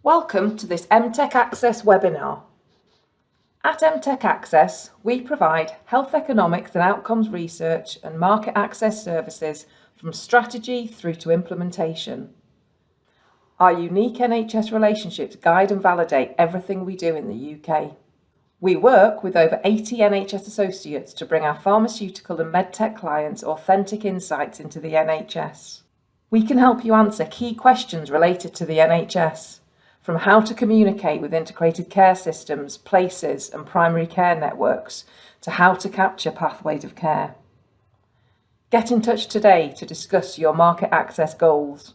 Welcome to this Mtech Access webinar. At Mtech Access, we provide health economics and outcomes research and market access services from strategy through to implementation. Our unique NHS relationships guide and validate everything we do in the UK. We work with over 80 NHS associates to bring our pharmaceutical and medtech clients authentic insights into the NHS. We can help you answer key questions related to the NHS, from how to communicate with integrated care systems, places and primary care networks, to how to capture pathways of care. Get in touch today to discuss your market access goals.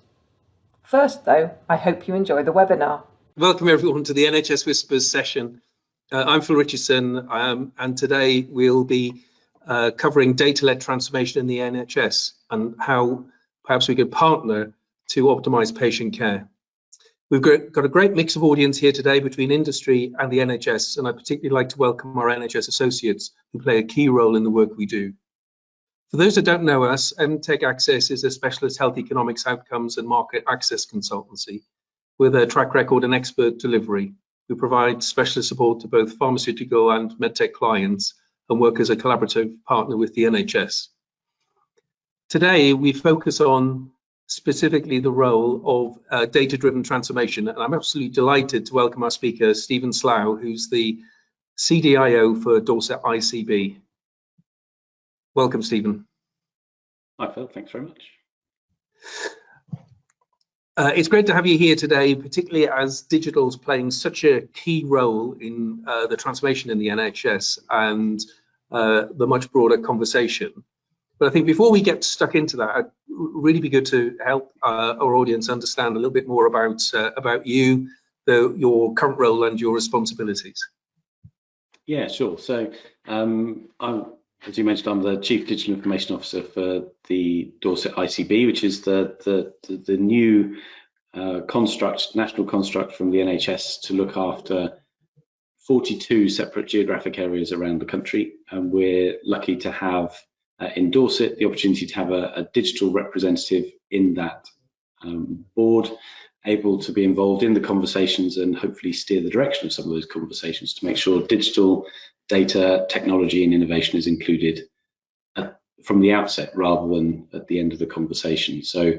First though, I hope you enjoy the webinar. Welcome everyone to the NHS Whispers session. I'm Phil Richardson and today we'll be covering data-led transformation in the NHS and how perhaps we could partner to optimise patient care. We've got a great mix of audience here today between industry and the NHS, and I'd particularly like to welcome our NHS associates who play a key role in the work we do. For those that don't know us, Mtech Access is a specialist health economics outcomes and market access consultancy with a track record and expert delivery. We provide specialist support to both pharmaceutical and medtech clients and work as a collaborative partner with the NHS. Today, we focus on specifically the role of data-driven transformation, and I'm absolutely delighted to welcome our speaker, Stephen Slough, who's the CDIO for Dorset ICB. Welcome, Stephen. Hi, Phil. Thanks very much. It's great to have you here today, particularly as digital is playing such a key role in the transformation in the NHS and the much broader conversation. But I think before we get stuck into that, it'd really be good to help our audience understand a little bit more about you, your current role and your responsibilities. Yeah, sure. So as you mentioned, I'm the Chief Digital Information Officer for the Dorset ICB, which is the new national construct from the NHS to look after 42 separate geographic areas around the country. And we're lucky to have in Dorset the opportunity to have a digital representative in that board, able to be involved in the conversations and hopefully steer the direction of some of those conversations to make sure digital data, technology and innovation is included from the outset rather than at the end of the conversation. So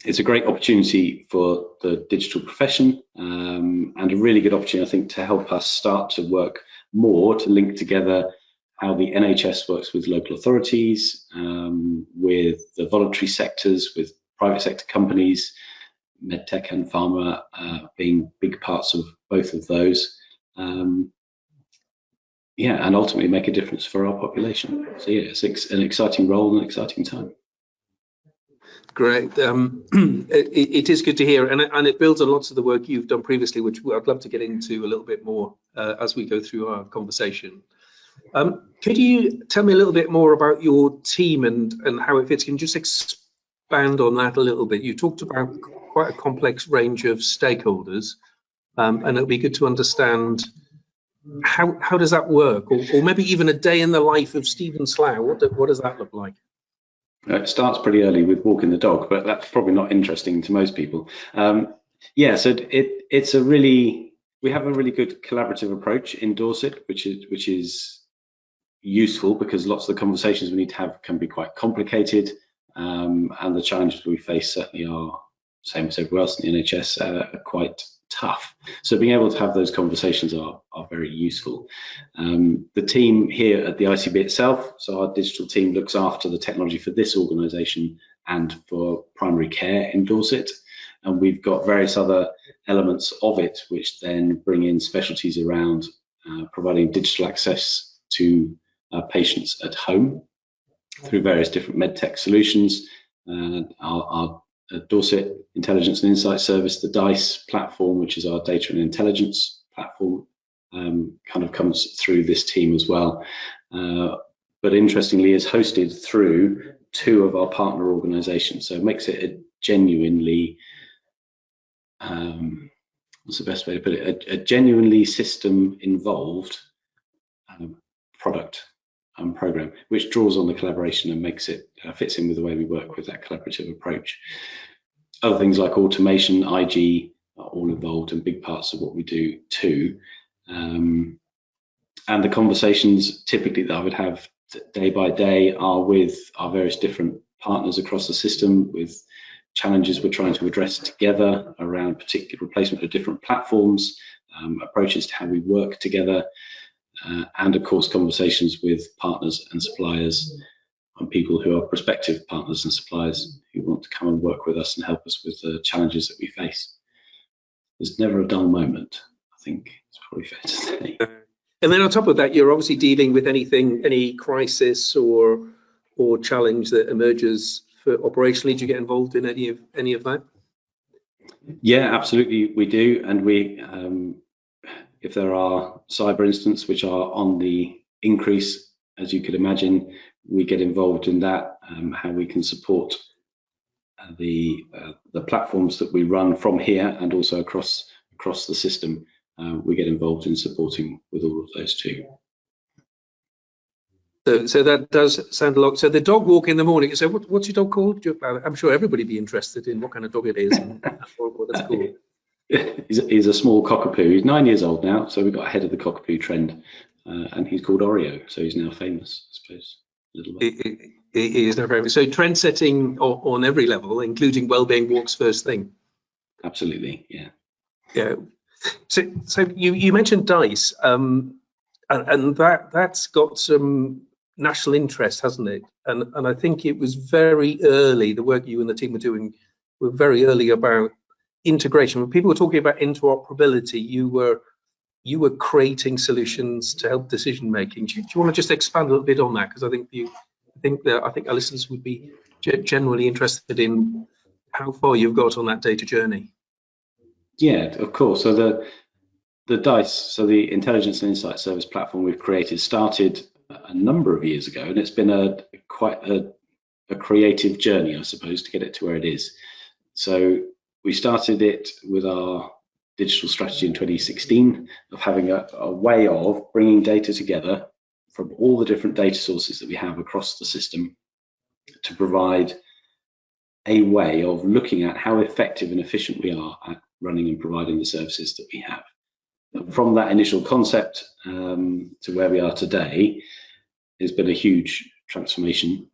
it's a great opportunity for the digital profession and a really good opportunity, I think, to help us start to work more to link together how the NHS works with local authorities, with the voluntary sectors, with private sector companies, medtech and pharma being big parts of both of those. Yeah, and ultimately make a difference for our population. So yeah, it's an exciting role and an exciting time. Great. It is good to hear, and it builds on lots of the work you've done previously, which I'd love to get into a little bit more as we go through our conversation. Could you tell me a little bit more about your team and how it fits? Can you just expand on that a little bit? You talked about quite a complex range of stakeholders, and it'll be good to understand how does that work, or maybe even a day in the life of Stephen Slough. What does that look like? It starts pretty early with walking the dog, but that's probably not interesting to most people. Yeah, so we have a really good collaborative approach in Dorset, which is useful because lots of the conversations we need to have can be quite complicated, and the challenges we face certainly are, same as everywhere else in the NHS, are quite tough. So being able to have those conversations are very useful. The team here at the ICB itself, so our digital team looks after the technology for this organisation and for primary care in Dorset, and we've got various other elements of it which then bring in specialties around providing digital access to patients at home through various different medtech solutions. Our Dorset Intelligence and Insight Service, the DiiS platform, which is our data and intelligence platform, kind of comes through this team as well. But interestingly, is hosted through two of our partner organisations, so it makes it a genuinely what's the best way to put it? A genuinely system involved product and program, which draws on the collaboration and makes it fits in with the way we work with that collaborative approach. Other things like automation, IG, all involved and big parts of what we do too. And the conversations typically that I would have day by day are with our various different partners across the system, with challenges we're trying to address together around particular replacement of different platforms, approaches to how we work together, and of course conversations with partners and suppliers and people who are prospective partners and suppliers who want to come and work with us and help us with the challenges that we face. There's never a dull moment, I think it's probably fair to say. And then on top of that, you're obviously dealing with any crisis or challenge that emerges for operationally. Do you get involved in any of that? Yeah, absolutely, we do. And we, if there are cyber incidents which are on the increase, as you could imagine, we get involved in that, how we can support the platforms that we run from here and also across the system. We get involved in supporting with all of those too. So that does sound a lot. So the dog walk in the morning. So what's your dog called? I'm sure everybody be interested in what kind of dog it is and what it's called. He's a small cockapoo. He's 9 years old now, so we got ahead of the cockapoo trend, and he's called Oreo, so he's now famous, I suppose. A little bit. He is now famous. So trend setting on every level, including wellbeing walks first thing. Absolutely, yeah. Yeah. So you mentioned DiiS, and that's got some national interest, hasn't it? And I think it was very early. The work you and the team were doing were very early about integration. When people were talking about interoperability, you were creating solutions to help decision making. Do you want to just expand a little bit on that? Because I think our listeners would be generally interested in how far you've got on that data journey. Yeah, of course. So the DiiS, so the Intelligence and Insight Service platform we've created, started a number of years ago, and it's been quite a creative journey, I suppose, to get it to where it is. So we started it with our digital strategy in 2016 of having a way of bringing data together from all the different data sources that we have across the system to provide a way of looking at how effective and efficient we are at running and providing the services that we have. From that initial concept to where we are today, there's been a huge transformation,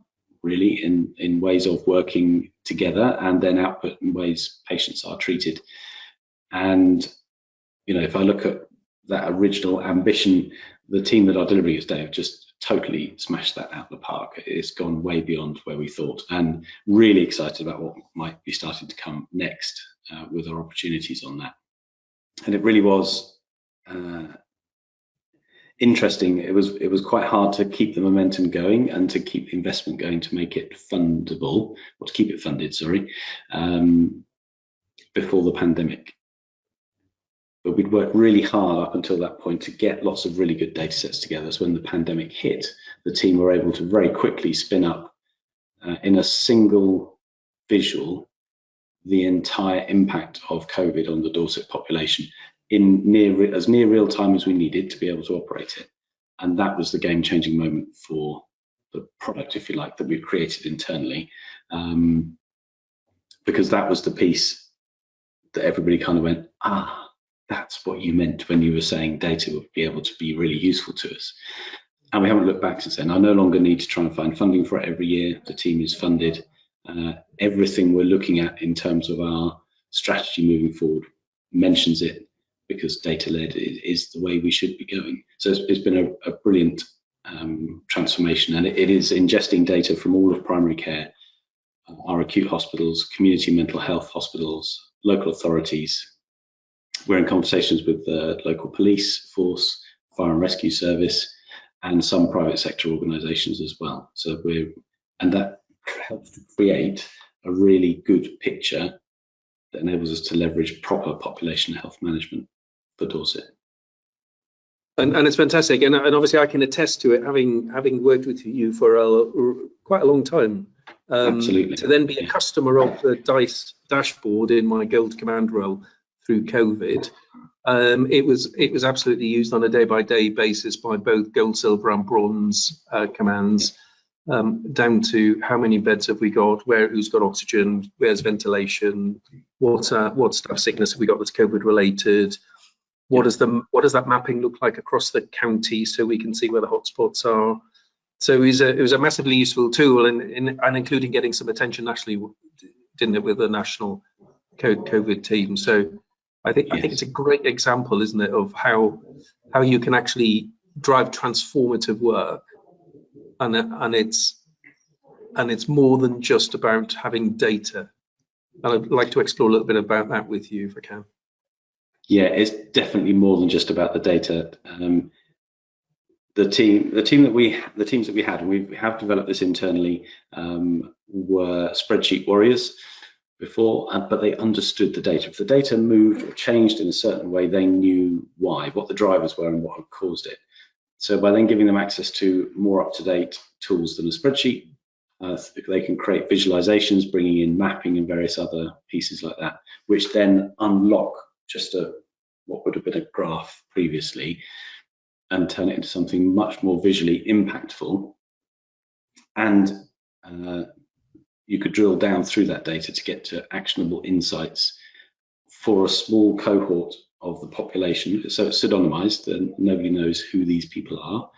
really, in ways of working together and then output in ways patients are treated. And, you know, if I look at that original ambition, the team that are delivering it today have just totally smashed that out of the park. It's gone way beyond where we thought, and really excited about what might be starting to come next with our opportunities on that. And it really was interesting. It was quite hard to keep the momentum going and to keep the investment going to make it fundable, or to keep it funded, sorry, before the pandemic. But we'd worked really hard up until that point to get lots of really good data sets together. So when the pandemic hit, the team were able to very quickly spin up in a single visual the entire impact of COVID on the Dorset population in as near real time as we needed to be able to operate it. And that was the game-changing moment for the product, if you like, that we've created internally, because that was the piece that everybody kind of went, that's what you meant when you were saying data would be able to be really useful to us. And we haven't looked back since then. I no longer need to try and find funding for it every year. The team is funded. Everything we're looking at in terms of our strategy moving forward mentions it, because data-led is the way we should be going. So it's been a brilliant transformation, and it is ingesting data from all of primary care, our acute hospitals, community mental health hospitals, local authorities. We're in conversations with the local police force, fire and rescue service, and some private sector organisations as well. So and that helps to create a really good picture that enables us to leverage proper population health management for Dorset. And it's fantastic, and obviously I can attest to it, having worked with you for quite a long time. Absolutely. To then be a customer of the DiiS dashboard in my Guild Command role through COVID, it was absolutely used on a day-by-day basis by both Gold, Silver, and Bronze commands. down to how many beds have we got, who's got oxygen, where's ventilation, what staff sickness have we got that's COVID related, what does that mapping look like across the county, so we can see where the hotspots are. So it was a massively useful tool, and including getting some attention nationally, didn't it, with the national COVID team. So I think it's a great example, isn't it, of how you can actually drive transformative work, and it's more than just about having data. And I'd like to explore a little bit about that with you, if I can. Yeah, it's definitely more than just about the data. The teams that we had, and we have developed this internally, were spreadsheet warriors before, but they understood the data. If the data moved or changed in a certain way, they knew why, what the drivers were and what had caused it. So by then giving them access to more up-to-date tools than a spreadsheet, they can create visualizations, bringing in mapping and various other pieces like that, which then unlock just what would have been a graph previously, and turn it into something much more visually impactful. And you could drill down through that data to get to actionable insights for a small cohort of the population. So it's pseudonymized, and nobody knows who these people are,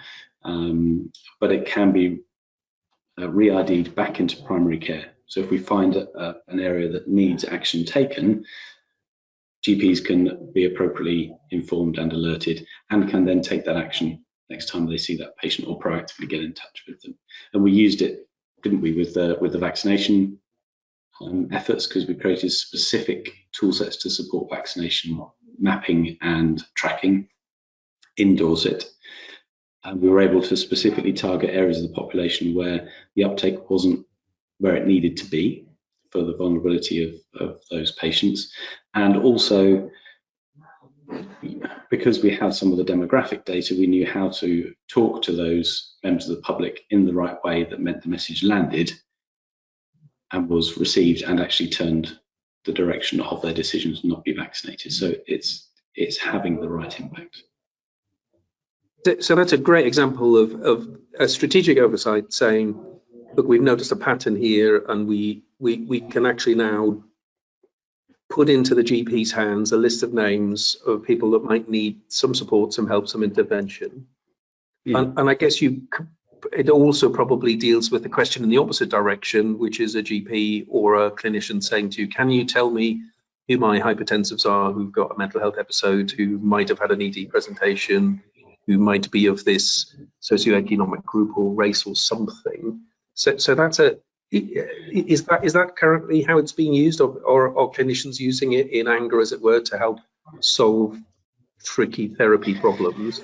but it can be re-ID'd back into primary care. So if we find an area that needs action taken, GPs can be appropriately informed and alerted, and can then take that action next time they see that patient, or proactively get in touch with them. And we used it, didn't we, with the vaccination efforts, because we created specific tool sets to support vaccination mapping and tracking in Dorset. And we were able to specifically target areas of the population where the uptake wasn't where it needed to be for the vulnerability of those patients. And also, because we had some of the demographic data, we knew how to talk to those members of the public in the right way that meant the message landed and was received and actually turned the direction of their decisions not be vaccinated. So it's having the right impact. So that's a great example of a strategic oversight, saying, look, we've noticed a pattern here, and we can actually now put into the GP's hands a list of names of people that might need some support, some help, some intervention. Yeah. And I guess it also probably deals with the question in the opposite direction, which is a GP or a clinician saying to you, can you tell me who my hypertensives are, who've got a mental health episode, who might have had an ED presentation, who might be of this socioeconomic group or race or something. So that's is that currently how it's being used, or are clinicians using it in anger, as it were, to help solve tricky therapy problems?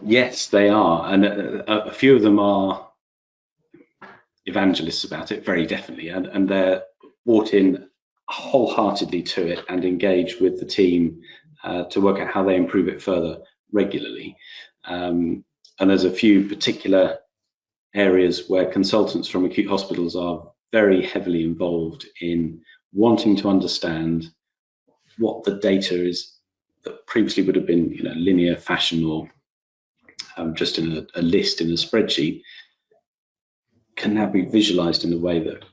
Yes, they are, and a few of them are evangelists about it, very definitely, and they're bought in wholeheartedly to it and engage with the team to work out how they improve it further regularly. And there's a few particular areas where consultants from acute hospitals are very heavily involved in wanting to understand what the data is that previously would have been, linear fashion, or just in a list in a spreadsheet, can now be visualized in a way that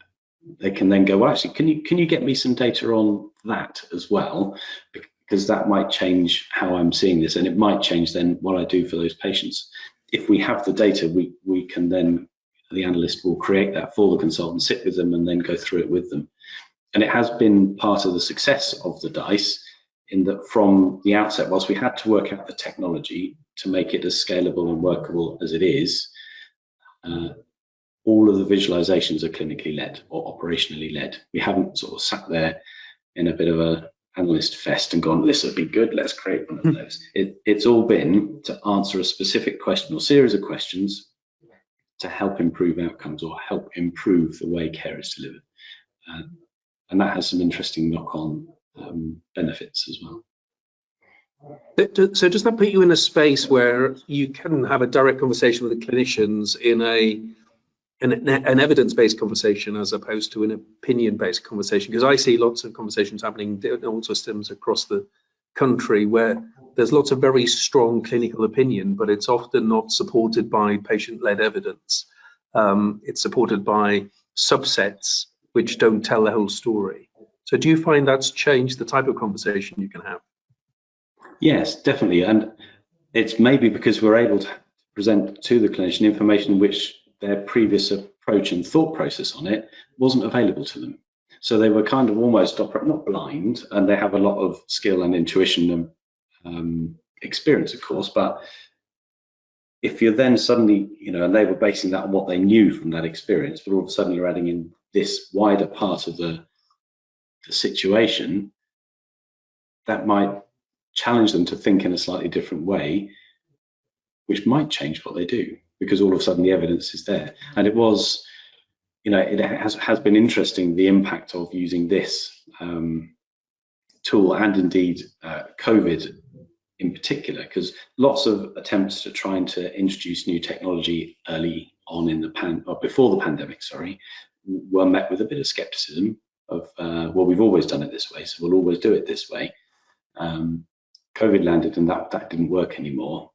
they can then go, well, actually, can you get me some data on that as well? Because that might change how I'm seeing this, and it might change then what I do for those patients. If we have the data, we can then, the analyst will create that for the consultant, sit with them, and then go through it with them. And it has been part of the success of the DiiS, in that from the outset, whilst we had to work out the technology to make it as scalable and workable as it is, all of the visualizations are clinically led or operationally led. We haven't sort of sat there in a bit of a analyst fest and gone, this would be good, let's create one of those. It's all been to answer a specific question or series of questions to help improve outcomes or help improve the way care is delivered. And that has some interesting knock-on benefits as well. So does that put you in a space where you can have a direct conversation with the clinicians in an evidence-based conversation as opposed to an opinion-based conversation? Because I see lots of conversations happening in all systems across the country where there's lots of very strong clinical opinion, but it's often not supported by patient-led evidence. it's supported by subsets which don't tell the whole story. So do you find that's changed the type of conversation you can have? Yes, definitely. And it's maybe because we're able to present to the clinician information which their previous approach and thought process on it wasn't available to them. So they were kind of almost not blind, and they have a lot of skill and intuition and experience, of course, but if you're then suddenly, and they were basing that on what they knew from that experience, but all of a sudden you're adding in this wider part of the situation, that might challenge them to think in a slightly different way, which might change what they do, because all of a sudden the evidence is there. And it was, it has been interesting, the impact of using this tool, and indeed COVID in particular, because lots of attempts to trying to introduce new technology early on in before the pandemic, were met with a bit of skepticism of, well, we've always done it this way, so we'll always do it this way. COVID landed and that didn't work anymore.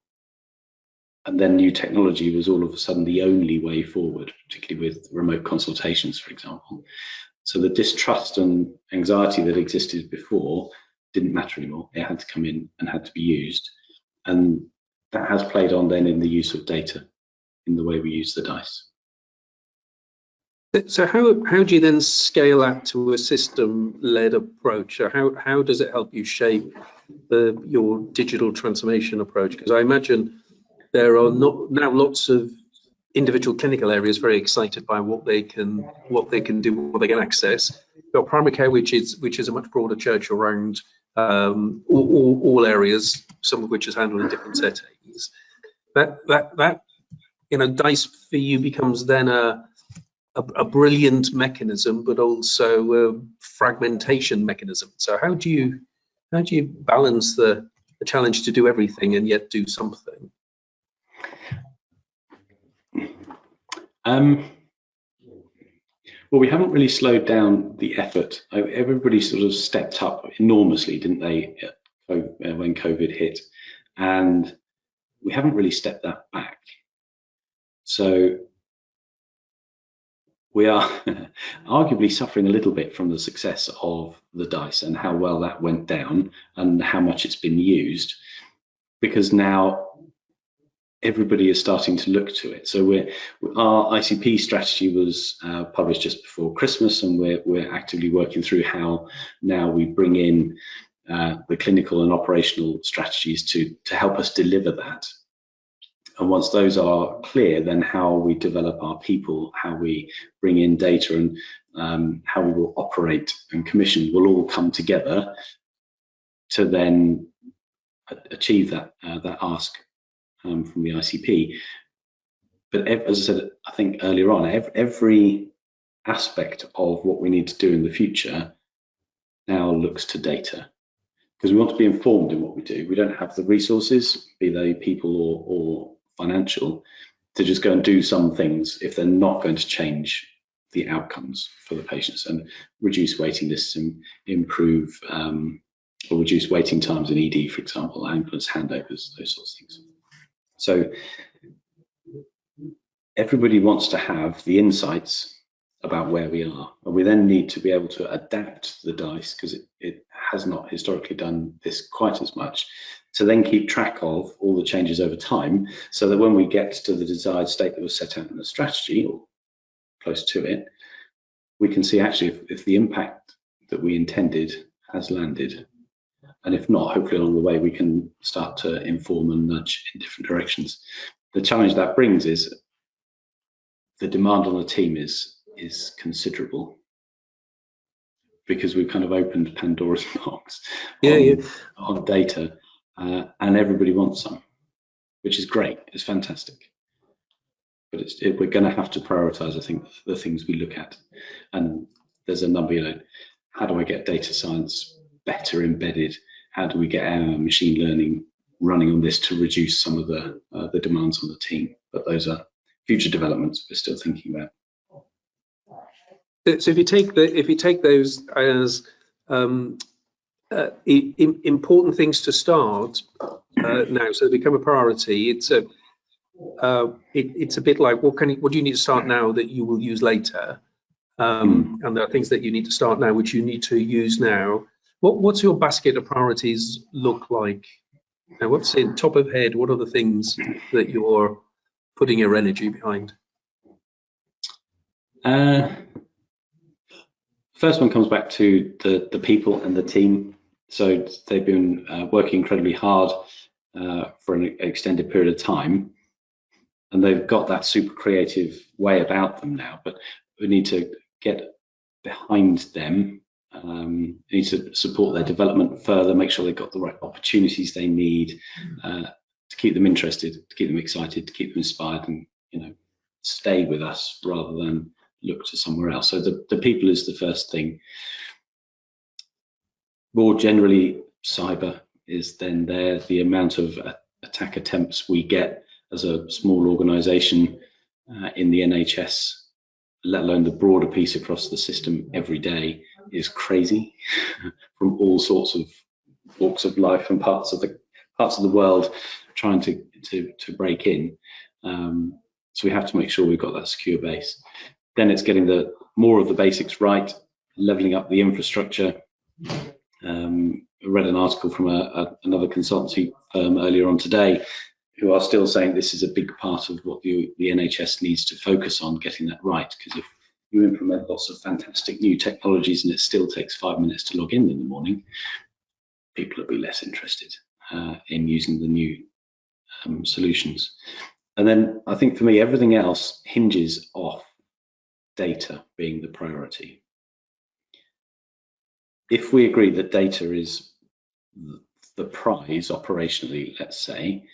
And then new technology was all of a sudden the only way forward, particularly with remote consultations, for example. So the distrust and anxiety that existed before didn't matter anymore. It had to come in and had to be used. And that has played on then in the use of data, in the way we use the DiiS. So how do you then scale that to a system-led approach? Or how does it help you shape your digital transformation approach? Because I imagine there are now lots of individual clinical areas very excited by what they can do, what they can access. You've got primary care, which is a much broader church around all areas, some of which is handled in different settings. That DiiS for you becomes then a brilliant mechanism, but also a fragmentation mechanism. So how do you balance the challenge to do everything and yet do something? Well, we haven't really slowed down the effort. Everybody sort of stepped up enormously, didn't they, when COVID hit? And we haven't really stepped that back. So we are arguably suffering a little bit from the success of the DiiS and how well that went down and how much it's been used, because now everybody is starting to look to it. So our ICP strategy was published just before Christmas, and we're actively working through how now we bring in the clinical and operational strategies to help us deliver that. And once those are clear, then how we develop our people, how we bring in data, and how we will operate and commission will all come together to then achieve that ask from the ICP. But as I said, I think earlier on, every aspect of what we need to do in the future now looks to data, because we want to be informed in what we do. We don't have the resources, be they people or financial, to just go and do some things if they're not going to change the outcomes for the patients and reduce waiting lists and improve or reduce waiting times in ED, for example, ambulance handovers, those sorts of things. So everybody wants to have the insights about where we are, and we then need to be able to adapt the DiiS, because it has not historically done this quite as much, to then keep track of all the changes over time, so that when we get to the desired state that was set out in the strategy or close to it, we can see actually if the impact that we intended has landed. And if not, hopefully along the way we can start to inform and nudge in different directions. The challenge that brings is the demand on the team is considerable, because we've kind of opened Pandora's box on data, and everybody wants some, which is great. It's fantastic. But we're going to have to prioritize, I think, the things we look at. And there's a number, how do I get data science better embedded? How do we get machine learning running on this to reduce some of the demands on the team? But those are future developments we're still thinking about. So if you take those as important things to start now, so they become a priority. it's a bit like what do you need to start now that you will use later, and there are things that you need to start now which you need to use now. What's your basket of priorities look like? Now, what's in top of head? What are the things that you're putting your energy behind? First one comes back to the people and the team. So they've been working incredibly hard for an extended period of time, and they've got that super creative way about them now, but we need to get behind them. We need to support their development further, make sure they've got the right opportunities they need to keep them interested, to keep them excited, to keep them inspired, and stay with us rather than look to somewhere else. So the people is the first thing. More generally, cyber is then there. The amount of attack attempts we get as a small organisation in the NHS, let alone the broader piece across the system every day, is crazy from all sorts of walks of life and parts of the world trying to break in. So we have to make sure we've got that secure base. Then it's getting more of the basics right, leveling up the infrastructure. I read an article from another consultancy firm earlier on today who are still saying this is a big part of what the NHS needs to focus on, getting that right, because if you implement lots of fantastic new technologies and it still takes 5 minutes to log in the morning, people will be less interested in using the new solutions. And then I think for me, everything else hinges off data being the priority. If we agree that data is the prize operationally, let's say,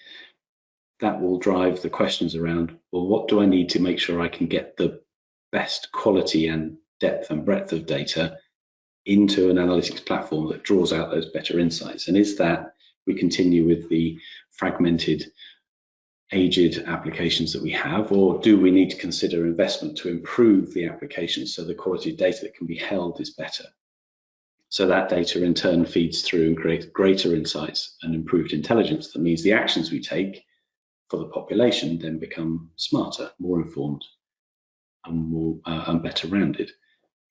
that will drive the questions around, well, what do I need to make sure I can get the best quality and depth and breadth of data into an analytics platform that draws out those better insights? And is that we continue with the fragmented, aged applications that we have, or do we need to consider investment to improve the applications so the quality of data that can be held is better? So that data in turn feeds through and creates greater insights and improved intelligence. That means the actions we take for the population then become smarter, more informed, and more and better rounded.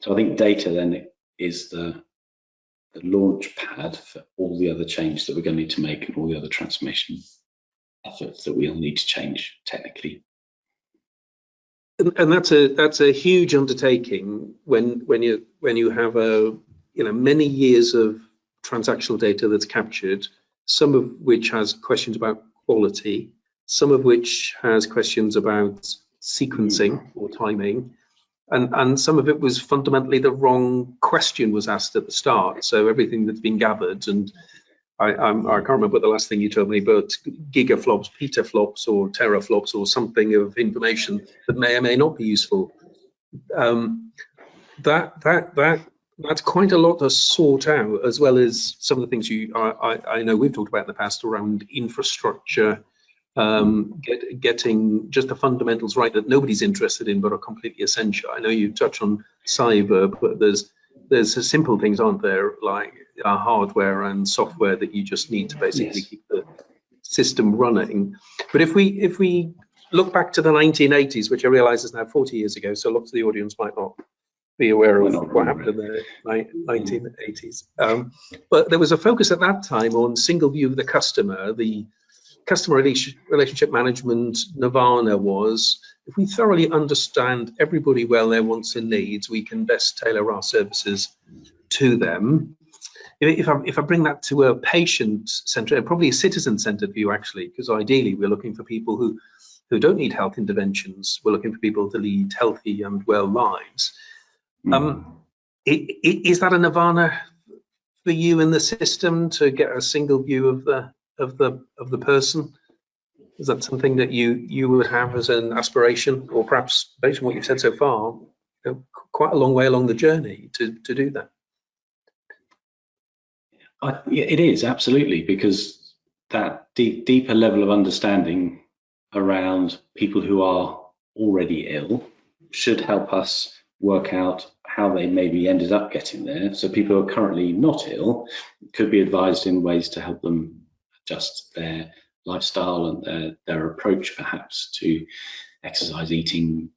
So I think data then is the launch pad for all the other change that we're going to need to make and all the other transformation efforts that we'll need to change technically. And that's a huge undertaking when you have many years of transactional data that's captured, some of which has questions about quality, some of which has questions about sequencing or timing, and some of it was fundamentally the wrong question was asked at the start. So everything that's been gathered, and I can't remember the last thing you told me, but gigaflops, petaflops, or teraflops, or something of information that may or may not be useful. That's quite a lot to sort out, as well as some of the things I know we've talked about in the past around infrastructure, getting just the fundamentals right that nobody's interested in but are completely essential. I know you touch on cyber, but there's simple things, aren't there, like hardware and software that you just need to basically keep the system running. But if we look back to the 1980s, which I realise is now 40 years ago, so lots of the audience might not be aware of what happened in the 1980s. But there was a focus at that time on single view of the customer. The customer relationship management nirvana was, if we thoroughly understand everybody well, their wants and needs, we can best tailor our services to them. If I bring that to a patient-centered, probably a citizen-centered view, actually, because ideally we're looking for people who don't need health interventions. We're looking for people to lead healthy and well lives. Is that a nirvana for you in the system, to get a single view of the person? Is that something that you would have as an aspiration, or perhaps based on what you've said so far, quite a long way along the journey to do that? It is, absolutely, because that deeper level of understanding around people who are already ill should help us work out how they maybe ended up getting there. So people who are currently not ill could be advised in ways to help them adjust their lifestyle and their approach perhaps to exercise, eating,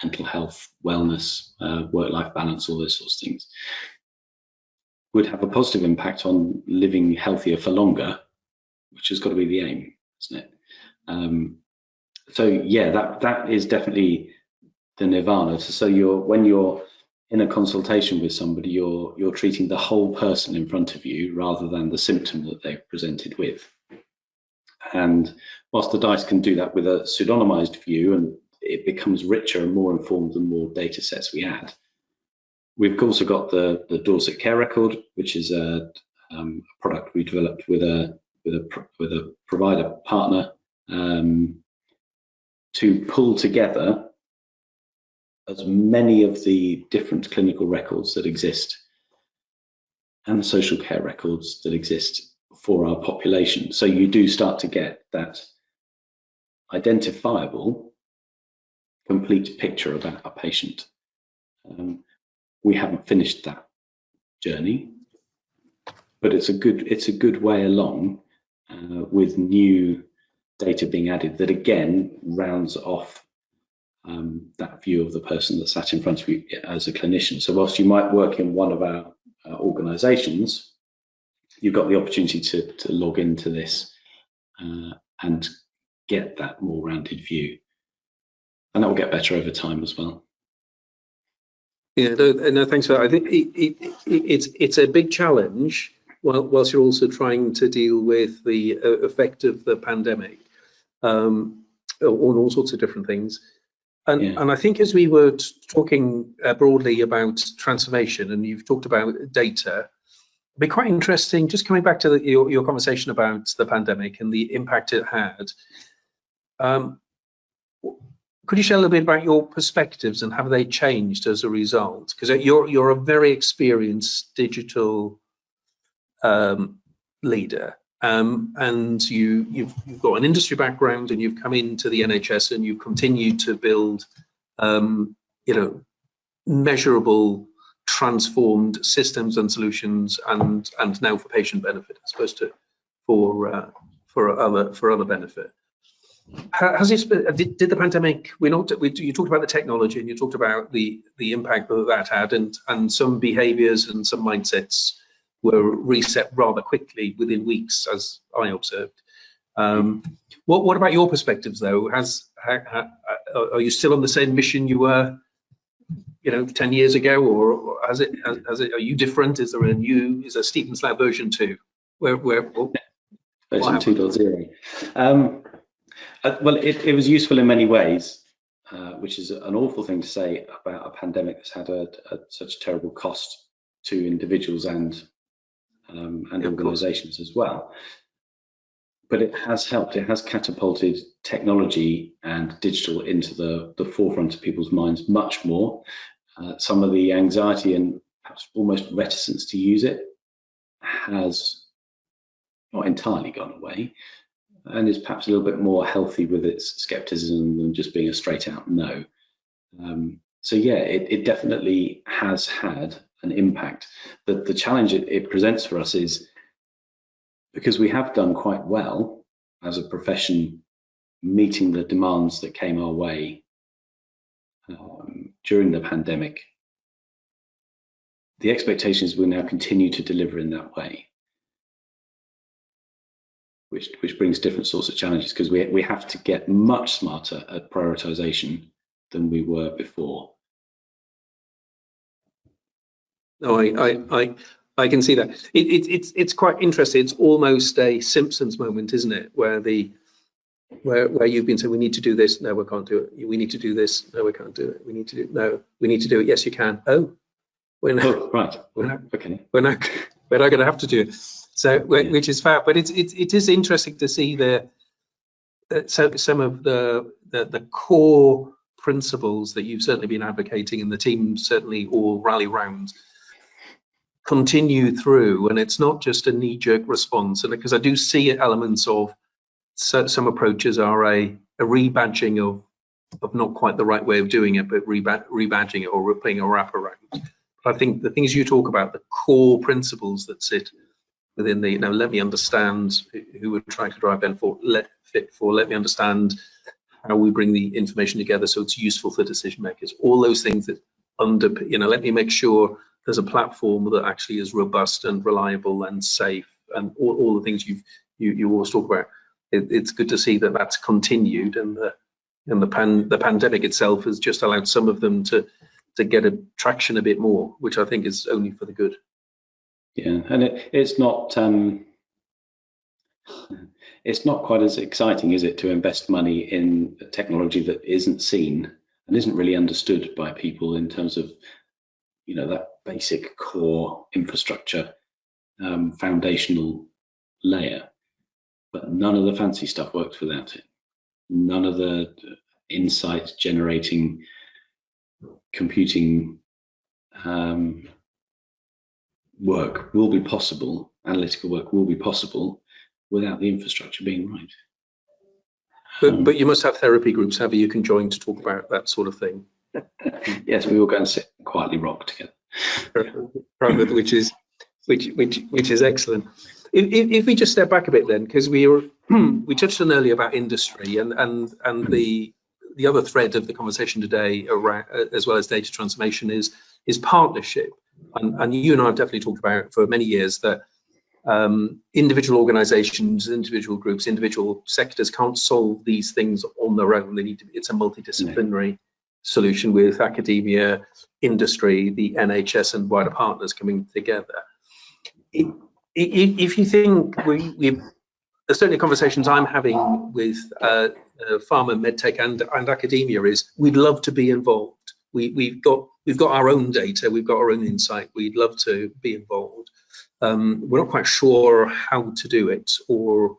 mental health, wellness, work-life balance, all those sorts of things, would have a positive impact on living healthier for longer, which has got to be the aim, isn't it? So yeah, that is definitely the nirvana. So when you're in a consultation with somebody, you're treating the whole person in front of you rather than the symptom that they've presented with. And whilst the DiiS can do that with a pseudonymized view, and it becomes richer and more informed the more data sets we add, we've also got the Dorset Care Record, which is a product we developed with a provider partner to pull together as many of the different clinical records that exist and the social care records that exist for our population. So you do start to get that identifiable, complete picture about a patient. We haven't finished that journey, but it's a good way along with new data being added that again rounds off that view of the person that sat in front of you as a clinician. So whilst you might work in one of our organisations, you've got the opportunity to log into this and get that more rounded view, and that will get better over time as well. Yeah, no, thanks for that. I think it's a big challenge whilst you're also trying to deal with the effect of the pandemic on all sorts of different things. And I think as we were talking broadly about transformation, and you've talked about data, it'd be quite interesting, just coming back to your conversation about the pandemic and the impact it had. Could you share a little bit about your perspectives and have they changed as a result? Because you're a very experienced digital leader, and you've got an industry background, and you've come into the NHS and you've continued to build, measurable, transformed systems and solutions, and now for patient benefit as opposed to for other benefit. Has this did the pandemic? You talked about the technology, and you talked about the impact that had, and some behaviours and some mindsets were reset rather quickly within weeks, as I observed. What about your perspectives, though? Are you still on the same mission you were, 10 years ago, or are you different? Is there Stephen Slough version 2? Version 2.0. Well, it was useful in many ways, which is an awful thing to say about a pandemic that's had such a terrible cost to individuals and organisations as well. But it has helped. It has catapulted technology and digital into the forefront of people's minds much more. Some of the anxiety and perhaps almost reticence to use it has not entirely gone away, and is perhaps a little bit more healthy with its skepticism than just being a straight out no. So yeah, it definitely has had an impact. The challenge it presents for us is, because we have done quite well as a profession meeting the demands that came our way during the pandemic, the expectation is we'll now continue to deliver in that way, which brings different sorts of challenges, because we have to get much smarter at prioritization than we were before. No, I can see that. It's quite interesting. It's almost a Simpsons moment, isn't it? Where you've been saying, we need to do this, no, we can't do it. We need to do this, no, we can't do it. We need to do it, yes, you can. Oh, right. Okay. We're not going to have to do it. So, which is fair, but it is interesting to see some of the core principles that you've certainly been advocating, and the team certainly all rally round, continue through, and it's not just a knee-jerk response. And because I do see elements of some approaches are a rebadging of not quite the right way of doing it, but rebadging it or playing a wraparound. But I think the things you talk about, the core principles that sit within the, let me understand who we're trying to drive benefit for, let me understand how we bring the information together so it's useful for decision makers. All those things that let me make sure there's a platform that actually is robust and reliable and safe, and all the things you always talk about. It's good to see that that's continued, and the pandemic itself has just allowed some of them to get a traction a bit more, which I think is only for the good. Yeah, and it's not quite as exciting, is it, to invest money in a technology that isn't seen and isn't really understood by people in terms of, that basic core infrastructure, foundational layer. But none of the fancy stuff works without it. None of the insight generating computing work will be possible, analytical work will be possible without the infrastructure being right. But you must have therapy groups, have you can join to talk about that sort of thing. Yes, we all go and sit and quietly rock together. which is excellent. If we just step back a bit then, because we touched on earlier about industry and the other thread of the conversation today, around, as well as data transformation, is partnership. And you and I have definitely talked about for many years that individual organizations, individual groups, individual sectors can't solve these things on their own. It's a multidisciplinary solution with academia, industry, the NHS and wider partners coming together. If you think we've certainly conversations I'm having with Pharma and Medtech and academia is we'd love to be involved. We've got our own data, we've got our own insight. We'd love to be involved. We're not quite sure how to do it or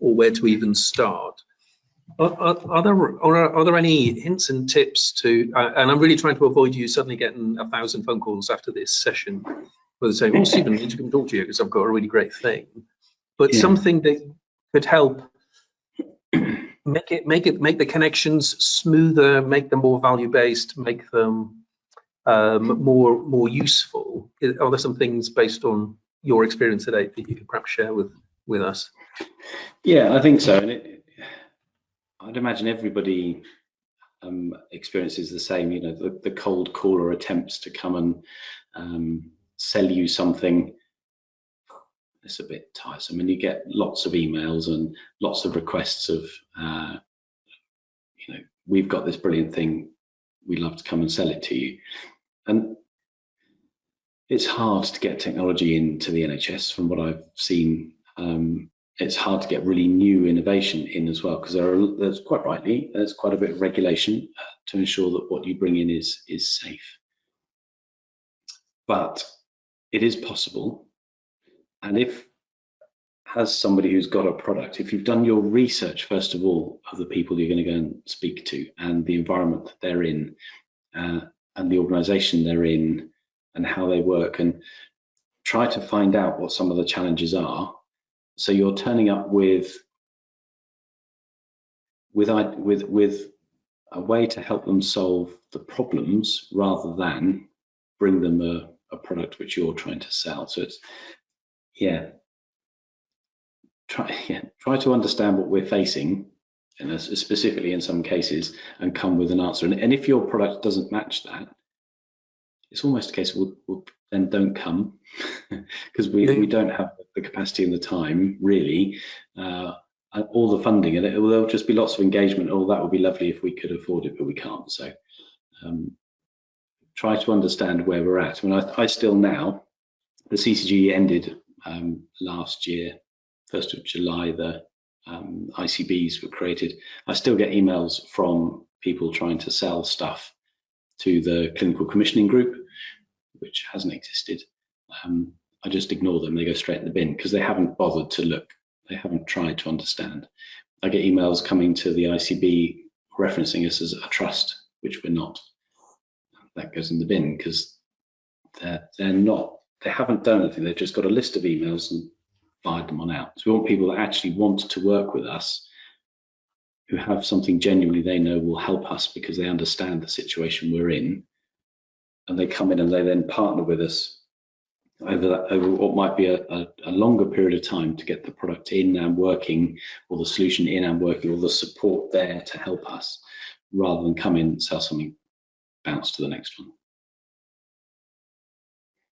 where to even start. Are there any hints and tips to? And I'm really trying to avoid you suddenly getting 1,000 phone calls after this session, where they're saying, "Oh, Stephen, I need to come talk to you because I've got a really great thing." But something that could help make the connections smoother, make them more value based, make them more useful. Are there some things based on your experience today that you could perhaps share with us? Yeah, I think so. And I'd imagine everybody experiences the same. The cold caller attempts to come and sell you something. It's a bit tiresome, and you get lots of emails and lots of requests of, we've got this brilliant thing, we'd love to come and sell it to you. And it's hard to get technology into the NHS from what I've seen. It's hard to get really new innovation in as well, because there's quite rightly, there's quite a bit of regulation to ensure that what you bring in is safe. But it is possible. And as somebody who's got a product, if you've done your research, first of all, of the people you're going to go and speak to and the environment that they're in and the organization they're in and how they work, and try to find out what some of the challenges are. So you're turning up with a way to help them solve the problems rather than bring them a product which you're trying to sell. So it's, try to understand what we're facing, and specifically in some cases, and come with an answer. And if your product doesn't match that, it's almost a case of we'll then don't come, because we don't have the capacity and the time, really, all the funding, and there'll just be lots of engagement. Oh, that would be lovely if we could afford it, but we can't. So try to understand where we're at. I mean, I still now, the CCG ended last year, 1st of July, the ICBs were created. I still get emails from people trying to sell stuff to the clinical commissioning group, which hasn't existed. I just ignore them. They go straight in the bin because they haven't bothered to look. They haven't tried to understand. I get emails coming to the ICB referencing us as a trust, which we're not. That goes in the bin because they're not. They haven't done anything. They've just got a list of emails and fired them on out. So we want people that actually want to work with us, who have something genuinely they know will help us because they understand the situation we're in, and they come in and they then partner with us over what might be a longer period of time to get the product in and working, or the solution in and working, or the support there to help us, rather than come in, sell something, bounce to the next one.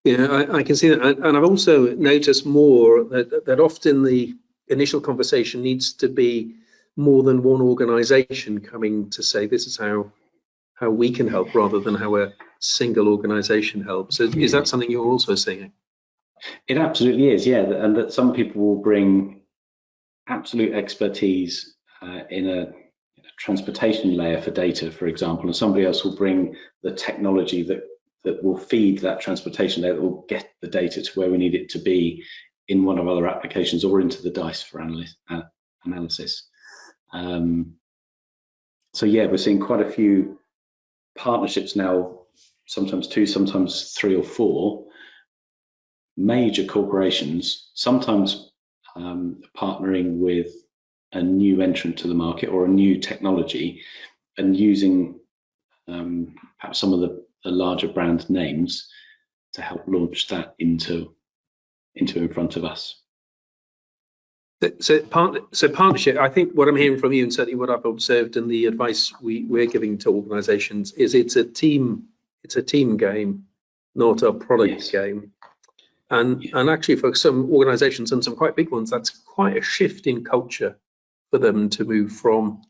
Yeah, I can see that, and I've also noticed more that often the initial conversation needs to be more than one organisation coming to say this is how we can help, rather than how a single organisation helps. Is that something you're also seeing? It absolutely is, yeah, and that some people will bring absolute expertise in a transportation layer for data, for example, and somebody else will bring the technology that will feed that transportation layer, that will get the data to where we need it to be in one of other applications, or into the DiiS for analysis. So yeah, we're seeing quite a few partnerships now, sometimes 2, sometimes 3 or 4 major corporations, sometimes partnering with a new entrant to the market or a new technology, and using perhaps some of the larger brand names to help launch that into in front of us. So partnership, I think what I'm hearing from you, and certainly what I've observed and the advice we're giving to organisations, is it's a team game, not a product game. And actually for some organisations, and some quite big ones, that's quite a shift in culture for them to move from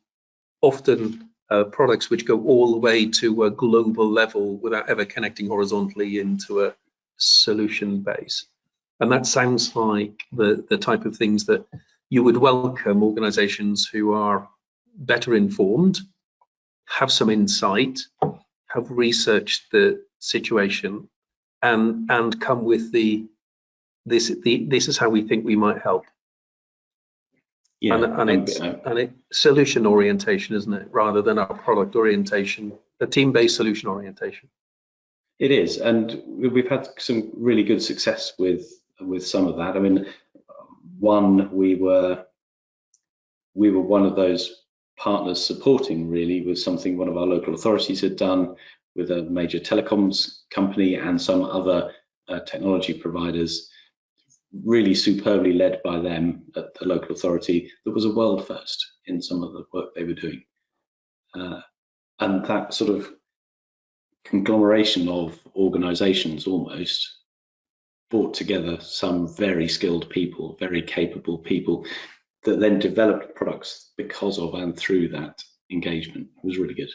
often products which go all the way to a global level without ever connecting horizontally into a solution base. And that sounds like the type of things that you would welcome organizations who are better informed, have some insight, have researched the situation, and come with this is how we think we might help. Yeah, and it's solution orientation, isn't it, rather than a product orientation, a team-based solution orientation. It is, and we've had some really good success with some of that. I mean, we were one of those partners supporting, really, with something one of our local authorities had done with a major telecoms company and some other technology providers, really superbly led by them at the local authority. That was a world first in some of the work they were doing, and that sort of conglomeration of organizations almost brought together some very skilled people, very capable people, that then developed products because of and through that engagement. It was really good.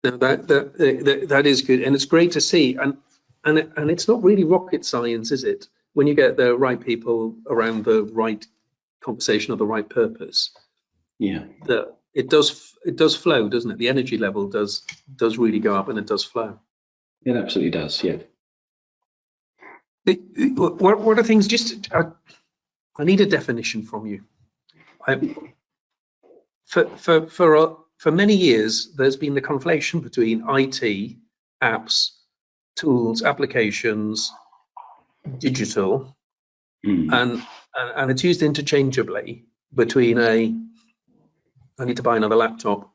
Now that is good, and it's great to see. And it's not really rocket science, is it? When you get the right people around the right conversation or the right purpose, yeah, it does flow, doesn't it? The energy level does really go up, and it does flow. It absolutely does. Yeah. What are things? Just I need a definition from you. For many years, there's been the conflation between IT, apps, tools, applications, digital, and it's used interchangeably between I need to buy another laptop,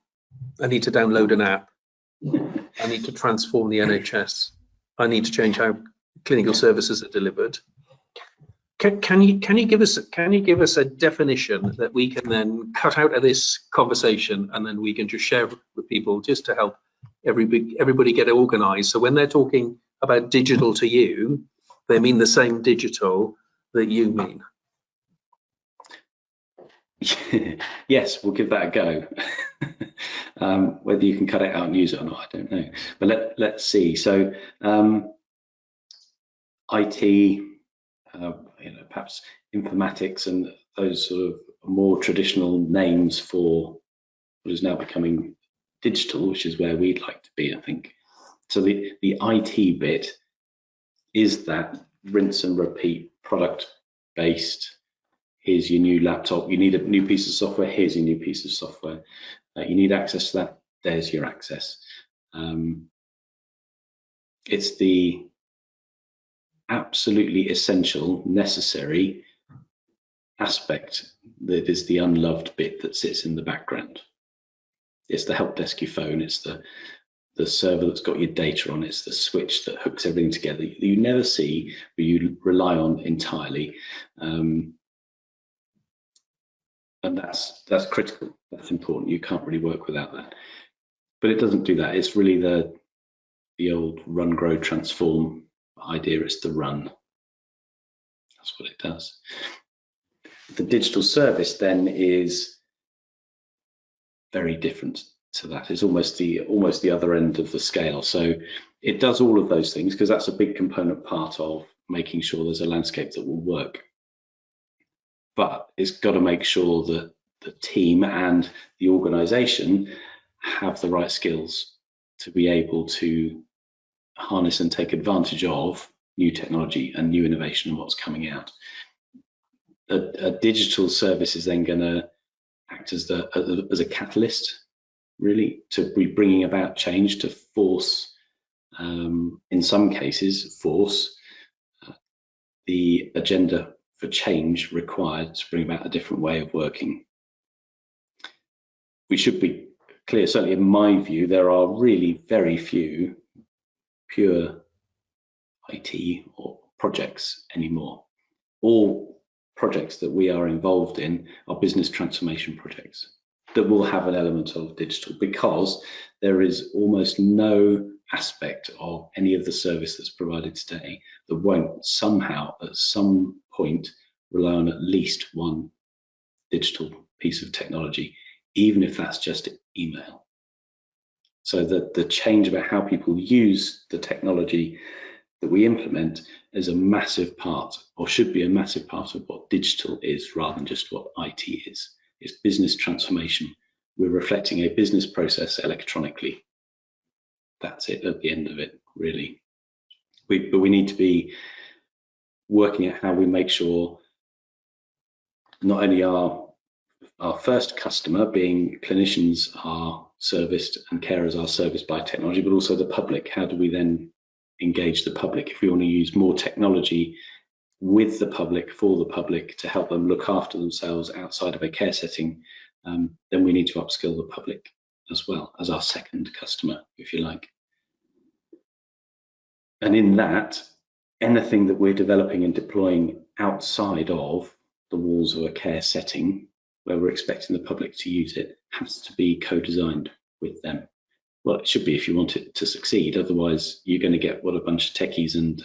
I need to download an app, I need to transform the NHS, I need to change how clinical services are delivered. Can you give us a definition that we can then cut out of this conversation, and then we can just share with people, just to help everybody get organized? So when they're talking about digital to you, they mean the same digital that you mean. Yes, we'll give that a go. Whether you can cut it out and use it or not, I don't know. But let's see. So IT, perhaps informatics, and those sort of more traditional names for what is now becoming digital, which is where we'd like to be, I think. So the IT bit is that rinse and repeat, product based. Here's your new laptop, you need a new piece of software, here's your new piece of software. You need access to that, there's your access. It's the absolutely essential, necessary aspect that is the unloved bit that sits in the background. It's the help desk you phone, it's the the server that's got your data on. It's the switch that hooks everything together. You never see, but you rely on entirely. And that's critical. That's important. You can't really work without that. But it doesn't do that. It's really the old run, grow, transform idea. It's the run. That's what it does. The digital service then is very different to that. It's almost the other end of the scale. So it does all of those things because that's a big component part of making sure there's a landscape that will work. But it's got to make sure that the team and the organization have the right skills to be able to harness and take advantage of new technology and new innovation and what's coming out. A digital service is then going to act as a catalyst, really, to be bringing about change, to force, in some cases, force the agenda for change required to bring about a different way of working. We should be clear, certainly in my view, there are really very few pure IT or projects anymore. All projects that we are involved in are business transformation projects that will have an element of digital, because there is almost no aspect of any of the service that's provided today that won't somehow at some point rely on at least one digital piece of technology, even if that's just email. So that the change about how people use the technology that we implement is a massive part, or should be a massive part, of what digital is, rather than just what IT is. It's business transformation. We're reflecting a business process electronically. That's it at the end of it, really. But we need to be working at how we make sure not only our first customer, being clinicians, are serviced and carers are serviced by technology, but also the public. How do we then engage the public? If we want to use more technology with the public, for the public, to help them look after themselves outside of a care setting, then we need to upskill the public as well as our second customer, if you like. And in that, anything that we're developing and deploying outside of the walls of a care setting, where we're expecting the public to use it, has to be co-designed with them. Well, it should be if you want it to succeed. Otherwise, you're going to get what a bunch of techies and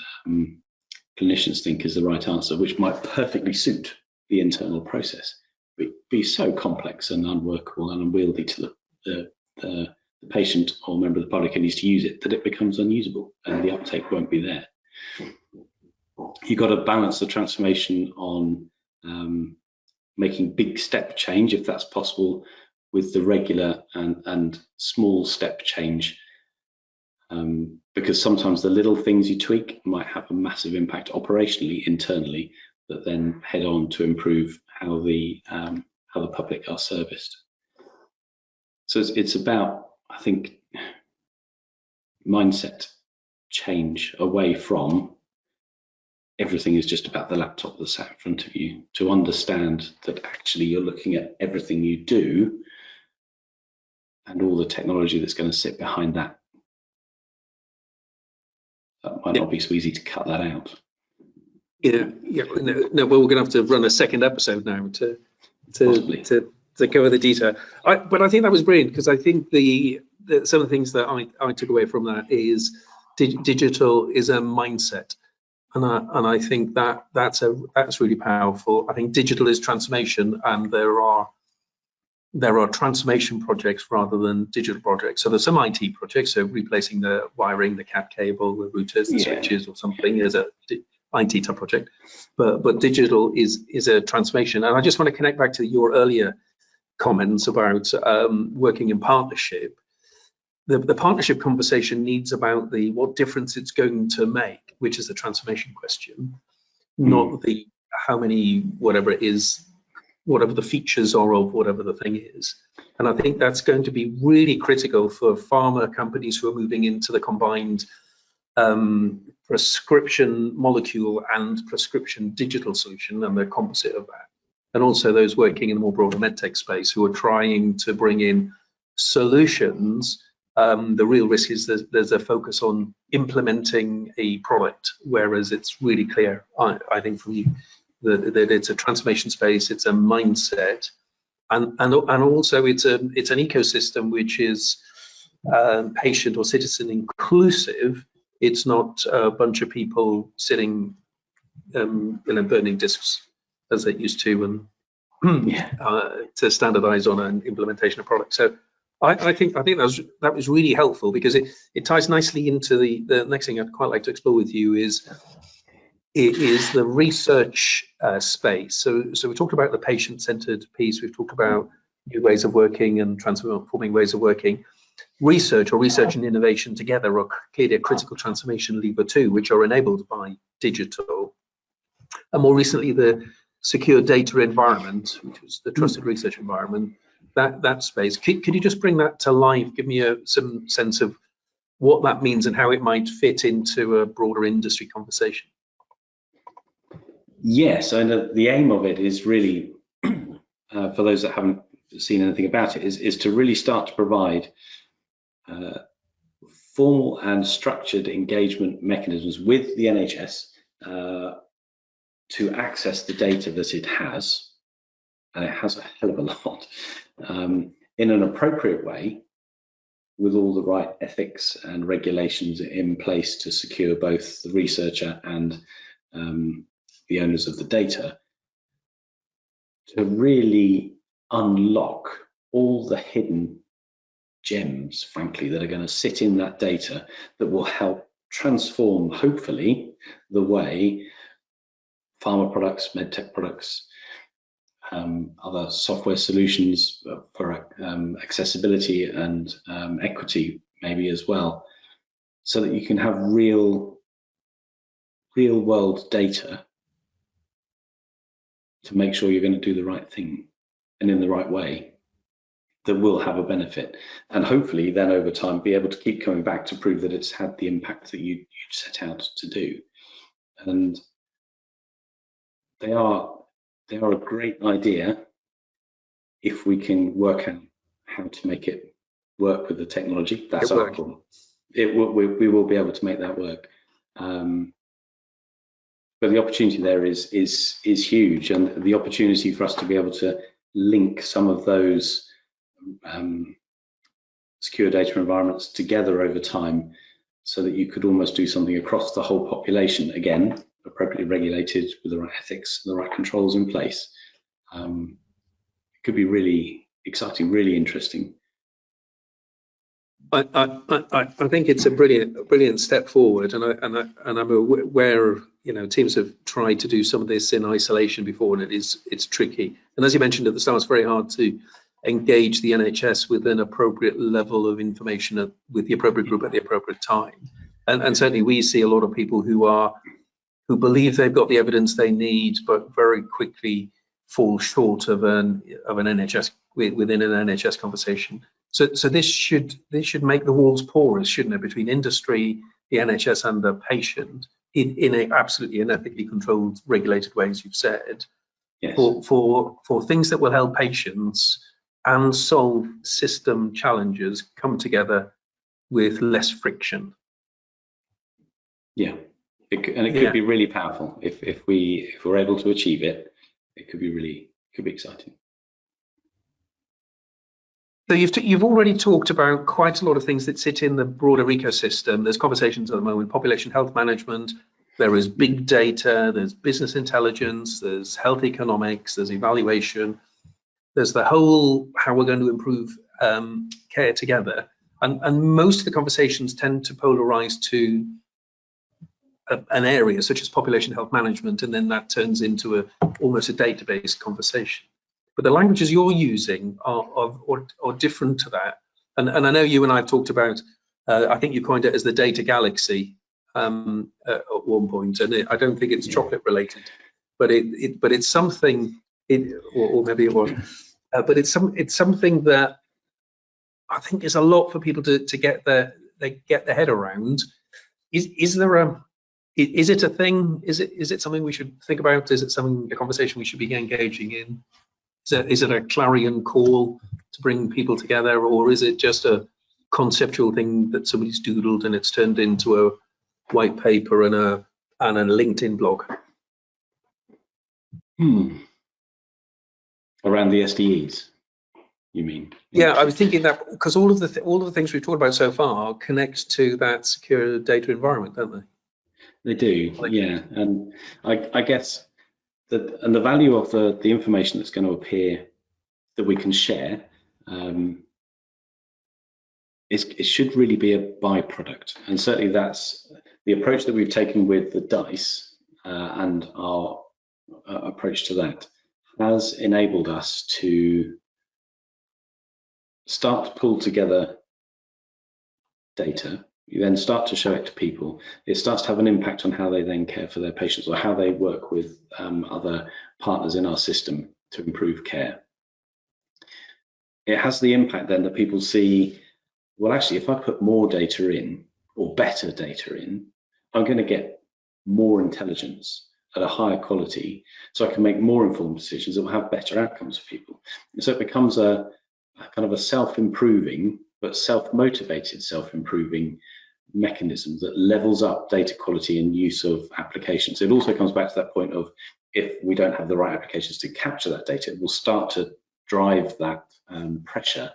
clinicians think is the right answer, which might perfectly suit the internal process, but be so complex and unworkable and unwieldy to the patient or member of the public who needs to use it, that it becomes unusable and the uptake won't be there. You've got to balance the transformation on making big step change, if that's possible, with the regular and small step change, because sometimes the little things you tweak might have a massive impact operationally, internally, that then head on to improve how the public are serviced. So it's about, I think, mindset change away from everything is just about the laptop that's sat in front of you, to understand that actually you're looking at everything you do and all the technology that's going to sit behind that. That might not be so easy to cut that out. Yeah. No, well, we're going to have to run a second episode now to go over the detail. But I think that was brilliant, because I think some of the things that I took away from that is digital is a mindset. And I think that's really powerful. I think digital is transformation, and there are transformation projects rather than digital projects. So there's some IT projects, so replacing the wiring, the CAT cable, the routers, the switches, or something is a IT type project. But digital is a transformation. And I just want to connect back to your earlier comments about working in partnership. The partnership conversation needs about what difference it's going to make, which is the transformation question, not the how many, whatever it is, whatever the features are of whatever the thing is. And I think that's going to be really critical for pharma companies who are moving into the combined prescription molecule and prescription digital solution and the composite of that. And also those working in the more broader medtech space who are trying to bring in solutions The real risk is there's a focus on implementing a product, whereas it's really clear, I think, from you that it's a transformation space, it's a mindset, and also it's an ecosystem which is patient or citizen inclusive. It's not a bunch of people sitting burning discs as it used to, and to standardize on an implementation of product. So I think that was really helpful, because it ties nicely into the next thing I'd quite like to explore with you is the research space. So we talked about the patient-centered piece. We've talked about new ways of working and transforming ways of working. Research and innovation together are clearly a critical transformation lever too, which are enabled by digital. And more recently, the secure data environment, which is the trusted research environment, that space. Could you just bring that to life? Give me some sense of what that means and how it might fit into a broader industry conversation. Yes, and the aim of it is really, for those that haven't seen anything about it, is to really start to provide formal and structured engagement mechanisms with the NHS to access the data that it has, and it has a hell of a lot, in an appropriate way, with all the right ethics and regulations in place to secure both the researcher and the owners of the data, to really unlock all the hidden gems, frankly, that are going to sit in that data that will help transform, hopefully, the way pharma products, medtech products, other software solutions for accessibility and equity maybe as well, so that you can have real world data to make sure you're going to do the right thing and in the right way that will have a benefit, and hopefully then over time be able to keep coming back to prove that it's had the impact that you set out to do. And they are a great idea if we can work out how to make it work with the technology. That's our problem. We will be able to make that work. But the opportunity there is huge, and the opportunity for us to be able to link some of those secure data environments together over time, so that you could almost do something across the whole population, again, appropriately regulated with the right ethics and the right controls in place. It could be really exciting, really interesting. I think it's a brilliant step forward, and I'm aware, teams have tried to do some of this in isolation before, and it's tricky. And as you mentioned at the start, it's very hard to engage the NHS with an appropriate level of information with the appropriate group at the appropriate time. And certainly we see a lot of people who believe they've got the evidence they need, but very quickly fall short of an NHS within an NHS conversation. So this should make the walls porous, shouldn't it, between industry, the NHS, and the patient in a absolutely and ethically controlled, regulated way, as you've said, yes, for things that will help patients and solve system challenges come together with less friction. Yeah, it could be really powerful if we're able to achieve it. It could be exciting. So you've already talked about quite a lot of things that sit in the broader ecosystem. There's conversations at the moment, population health management, there is big data, there's business intelligence, there's health economics, there's evaluation, there's the whole how we're going to improve care together. And most of the conversations tend to polarize to an area such as population health management, and then that turns into almost a database conversation. But the languages you're using are different to that. And I know you and I have talked about, I think you coined it as the data galaxy at one point, and I don't think it's chocolate related, but it's something, or maybe it was, but it's something that I think is a lot for people to get their head around. Is it a thing? Is it something we should think about? Is it a conversation we should be engaging in? Is it a clarion call to bring people together, or is it just a conceptual thing that somebody's doodled and it's turned into a white paper and a LinkedIn blog. Around the SDEs, you mean? Yeah, I was thinking that because all of the things we've talked about so far connect to that secure data environment, don't they? They do, yeah. And I guess that, and the value of the information that's going to appear that we can share, it should really be a byproduct. And certainly that's the approach that we've taken with the DiiS and our approach to that has enabled us to start to pull together data. You then start to show it to people. It starts to have an impact on how they then care for their patients or how they work with other partners in our system to improve care. It has the impact then that people see, well, actually, if I put more data in or better data in, I'm going to get more intelligence at a higher quality, so I can make more informed decisions that will have better outcomes for people. And so it becomes a kind of a self-improving, but self-motivated self-improving mechanism that levels up data quality and use of applications. It also comes back to that point of, if we don't have the right applications to capture that data, it will start to drive that pressure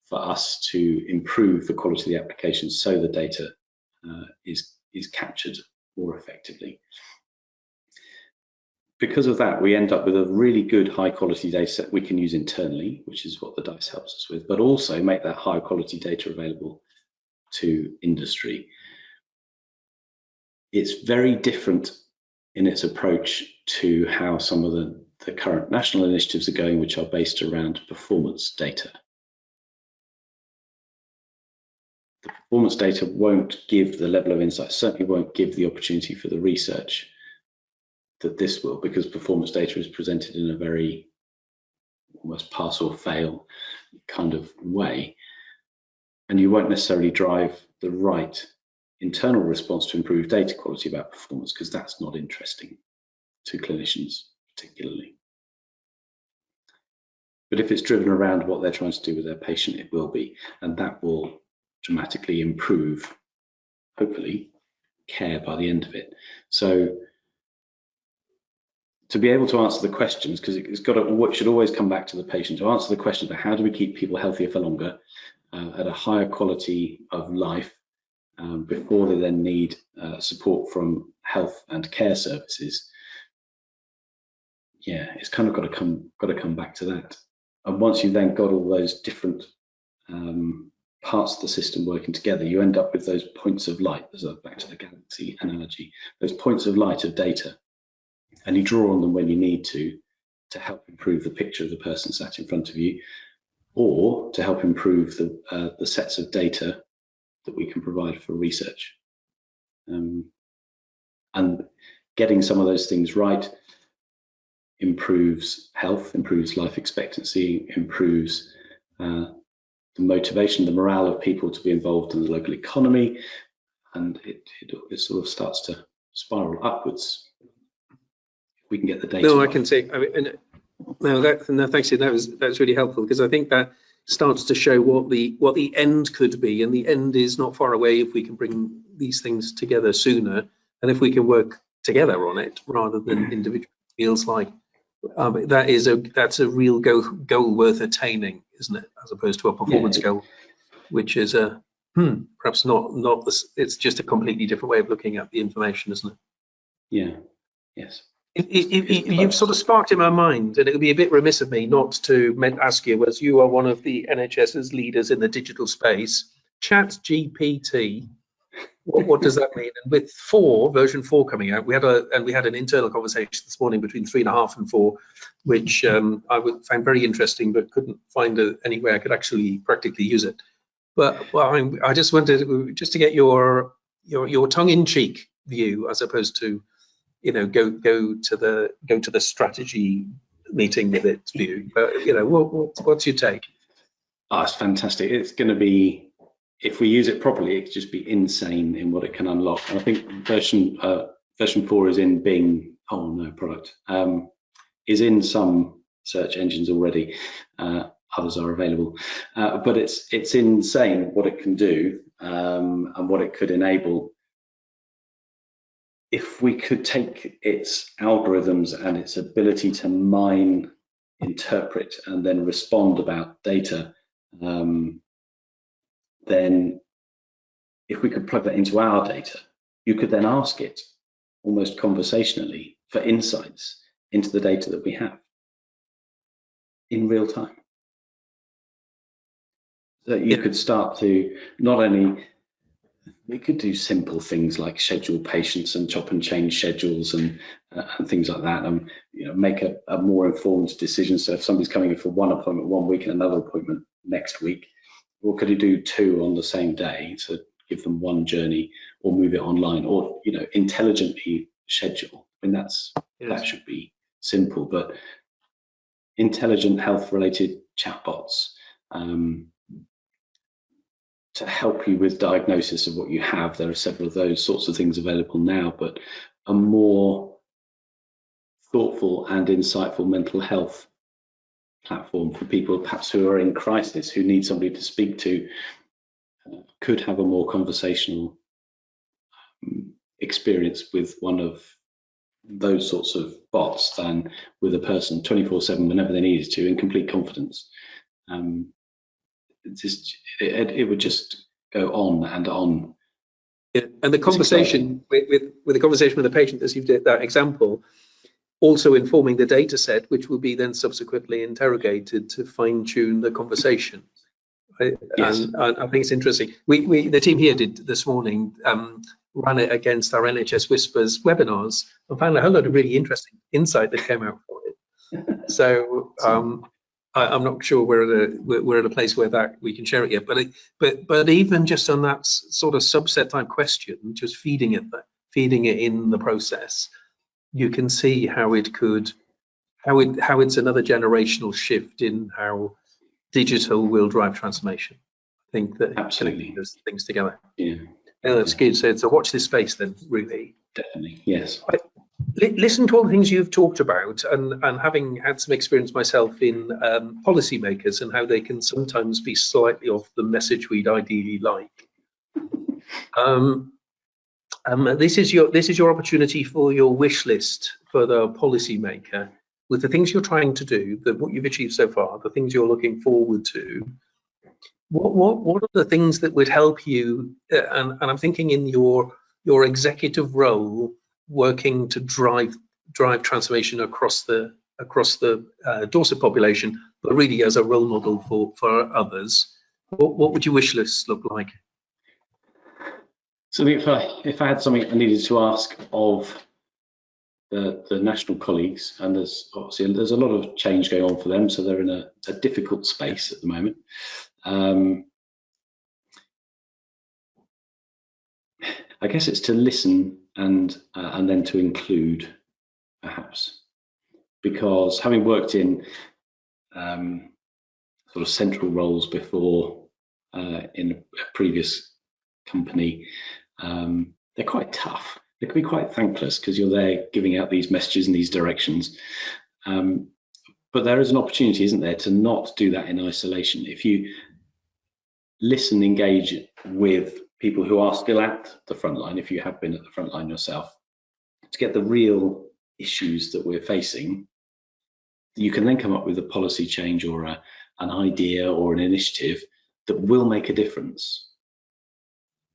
for us to improve the quality of the applications so the data is captured more effectively. Because of that, we end up with a really good high quality data set we can use internally, which is what the DiiS helps us with, but also make that high quality data available to industry. It's very different in its approach to how some of the current national initiatives are going, which are based around performance data. The performance data won't give the level of insight, certainly won't give the opportunity for the research that this will, because performance data is presented in a very almost pass or fail kind of way, and you won't necessarily drive the right internal response to improve data quality about performance, because that's not interesting to clinicians particularly. But if it's driven around what they're trying to do with their patient, it will be, and that will dramatically improve, hopefully, care by the end of it. So to be able to answer the questions, because it should always come back to the patient, to answer the question about how do we keep people healthier for longer, at a higher quality of life, before they then need support from health and care services. Yeah, it's kind of got to come back to that. And once you've then got all those different parts of the system working together, you end up with those points of light. Back to the galaxy analogy, those points of light of data. And you draw on them when you need to help improve the picture of the person sat in front of you, or to help improve the sets of data that we can provide for research. And getting some of those things right improves health, improves life expectancy, improves the motivation, the morale of people to be involved in the local economy, and it sort of starts to spiral upwards. We can get the data. No, I can see. I mean, no, thanks. That was really helpful, because I think that starts to show what the end could be, and the end is not far away if we can bring these things together sooner, and if we can work together on it rather than individually. Feels like that's a real goal worth attaining, isn't it? As opposed to a performance goal, which is perhaps not this. It's just a completely different way of looking at the information, isn't it? Yeah. Yes. You've sort of sparked in my mind, and it would be a bit remiss of me not to ask you, as you are one of the NHS's leaders in the digital space, ChatGPT. What does that mean? And with version 4 coming out, we had an internal conversation this morning between 3.5 and 4, which I would find very interesting, but couldn't find any way I could actually practically use it. But I just wanted just to get your tongue-in-cheek view, as opposed to, you know, go to the strategy meeting with its view. But you know, what's your take? Oh, it's fantastic. It's going to be, if we use it properly, it could just be insane in what it can unlock. And I think version 4 is in Bing. Oh no, product is in some search engines already. others are available. But it's insane what it can do, and what it could enable if we could take its algorithms and its ability to mine, interpret, and then respond about data. Then if we could plug that into our data, you could then ask it almost conversationally for insights into the data that we have in real time. So you could start to not only, we could do simple things like schedule patients and chop and change schedules and things like that, and make a more informed decision. So if somebody's coming in for one appointment one week and another appointment next week, or could you do two on the same day to give them one journey, or move it online, or intelligently schedule? I mean, that should be simple, but intelligent health-related chatbots to help you with diagnosis of what you have. There are several of those sorts of things available now, but a more thoughtful and insightful mental health platform for people perhaps who are in crisis, who need somebody to speak to, could have a more conversational experience with one of those sorts of bots than with a person 24/7 whenever they needed to, in complete confidence. It would just go on and on. Yeah. And the conversation with the conversation with the patient, as you did that example, also informing the data set, which will be then subsequently interrogated to fine tune the conversation. Yes. And I think it's interesting. The team here did this morning, ran it against our NHS Whispers webinars, and found a whole lot of really interesting insight that came out from it. So I'm not sure we're at a place where that we can share it yet. But even just on that sort of subset type question, just feeding it in the process, you can see how it's another generational shift in how digital will drive transformation. I think that absolutely those things together. Yeah, that's good. So watch this space then, really. Definitely, yes. Listen to all the things you've talked about, and having had some experience myself in policymakers and how they can sometimes be slightly off the message we'd ideally like. This is your opportunity for your wish list for the policymaker, with the things you're trying to do, what you've achieved so far, the things you're looking forward to. What are the things that would help you? And I'm thinking in your executive role, working to drive transformation across the Dorset population, but really as a role model for others. What would your wish list look like? So if I had something I needed to ask of the national colleagues, and there's a lot of change going on for them, so they're in a difficult space at the moment. I guess it's to listen and then to include, perhaps, because having worked in sort of central roles before in a previous company, they're quite tough. They can be quite thankless because you're there giving out these messages and these directions. But there is an opportunity, isn't there, to not do that in isolation. If you listen, engage with people who are still at the front line, if you have been at the front line yourself, to get the real issues that we're facing, you can then come up with a policy change or an idea or an initiative that will make a difference.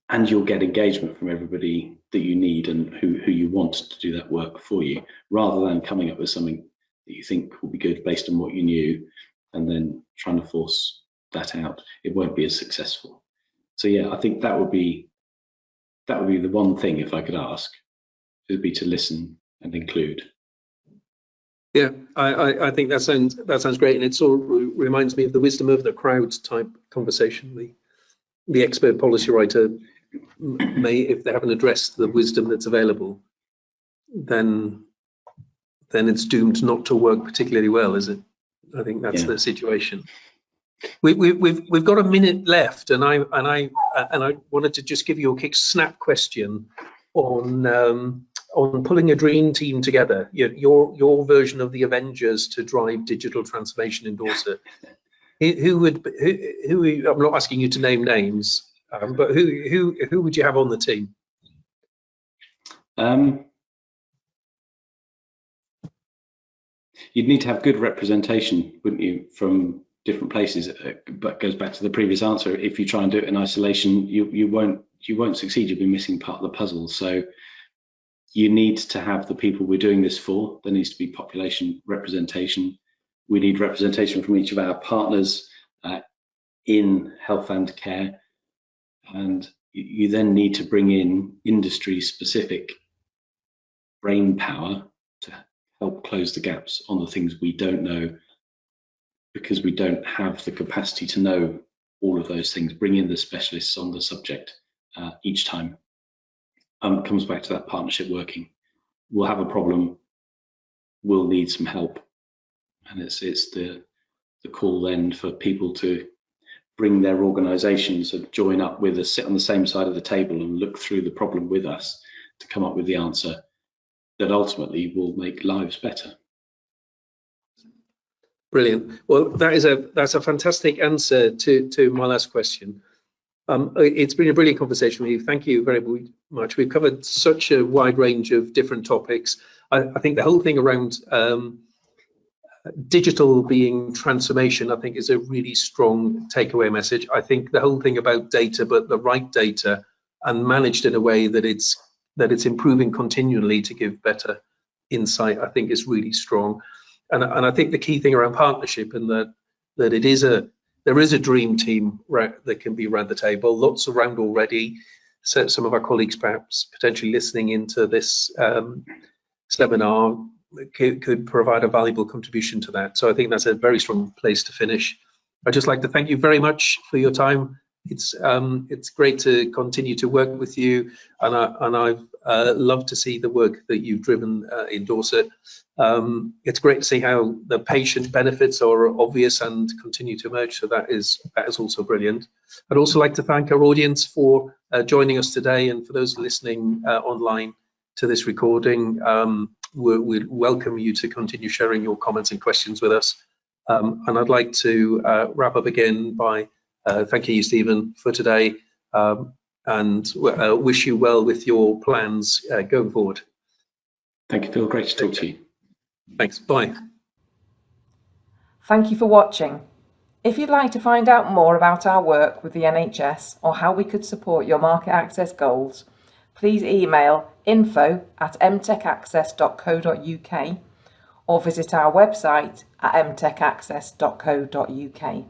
And you'll get engagement from everybody that you need and who you want to do that work for you, rather than coming up with something that you think will be good based on what you knew and then trying to force that out. It won't be as successful. So yeah, I think that would be the one thing, if I could ask, it would be to listen and include. Yeah, I think that sounds great, and it sort of reminds me of the wisdom of the crowd type conversation. The expert policy writer may, if they haven't addressed the wisdom that's available, then it's doomed not to work particularly well, is it? I think that's the situation. We've got a minute left, and I wanted to just give you a quick snap question on pulling a dream team together. Your version of the Avengers to drive digital transformation in Dorset. I'm not asking you to name names, but who would you have on the team? You'd need to have good representation, wouldn't you, from different places? But goes back to the previous answer. If you try and do it in isolation, you won't succeed. You'll be missing part of the puzzle. So you need to have the people we're doing this for. There needs to be population representation. We need representation from each of our partners in health and care. And you then need to bring in industry-specific brain power to help close the gaps on the things we don't know, because we don't have the capacity to know all of those things. Bring in the specialists on the subject each time. It comes back to that partnership working. We'll have a problem, we'll need some help. And it's the call then for people to bring their organizations and join up with us, sit on the same side of the table and look through the problem with us to come up with the answer that ultimately will make lives better. Brilliant. Well, that's a fantastic answer to my last question. It's been a brilliant conversation with you. Thank you very much. We've covered such a wide range of different topics. I think the whole thing around digital being transformation, I think, is a really strong takeaway message. I think the whole thing about data, but the right data and managed in a way that it's improving continually to give better insight, I think is really strong. And I think the key thing around partnership, and that there is a dream team that can be around the table, lots around already. So some of our colleagues perhaps potentially listening into this seminar could provide a valuable contribution to that. So I think that's a very strong place to finish. I'd just like to thank you very much for your time. It's great to continue to work with you, and I've loved to see the work that you've driven in Dorset. It's great to see how the patient benefits are obvious and continue to emerge. So that is also brilliant. I'd also like to thank our audience for joining us today, and for those listening online to this recording. We'd welcome you to continue sharing your comments and questions with us. And I'd like to wrap up again by thanking you, Stephen, for today, and wish you well with your plans going forward. Thank you, Phil. Great to talk to you. Thanks. Bye. Thank you for watching. If you'd like to find out more about our work with the NHS or how we could support your market access goals, please email info@mtechaccess.co.uk or visit our website at mtechaccess.co.uk.